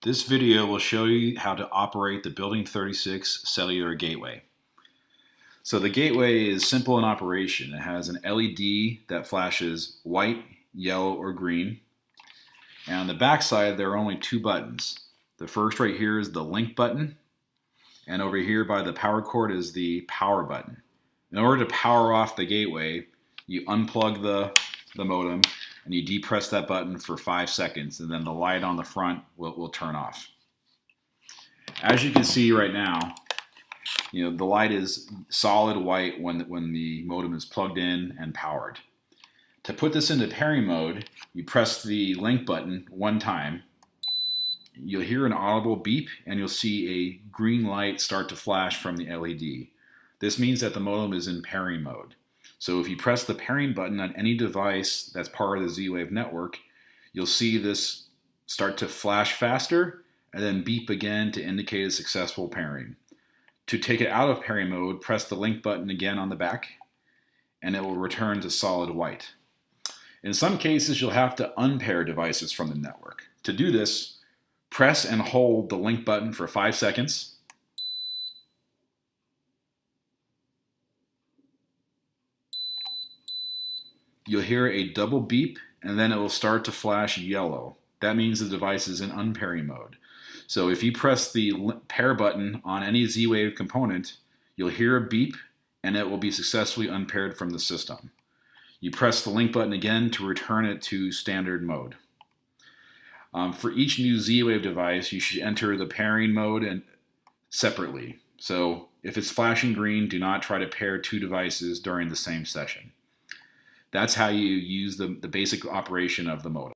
This video will show you how to operate the Building 36 cellular gateway. So the gateway is simple in operation. It has an LED that flashes white, yellow, or green. And on the back side, there are only two buttons. The first right here is the link button, and over here by the power cord is the power button. In order to power off the gateway, you unplug the modem and you depress that button for 5 seconds, and then the light on the front will turn off. As you can see right now, the light is solid white when the modem is plugged in and powered. To put this into pairing mode, you press the link button one time. You'll hear an audible beep and you'll see a green light start to flash from the LED. This means that the modem is in pairing mode. So if you press the pairing button on any device that's part of the Z-Wave network, you'll see this start to flash faster and then beep again to indicate a successful pairing. To take it out of pairing mode, press the link button again on the back and it will return to solid white. In some cases, you'll have to unpair devices from the network. To do this, press and hold the link button for 5 seconds. You'll hear a double beep and then it will start to flash yellow. That means the device is in unpairing mode. So if you press the pair button on any Z-Wave component, you'll hear a beep and it will be successfully unpaired from the system. You press the link button again to return it to standard mode. For each new Z-Wave device, you should enter the pairing mode separately. So if it's flashing green, do not try to pair two devices during the same session. That's how you use the basic operation of the modem.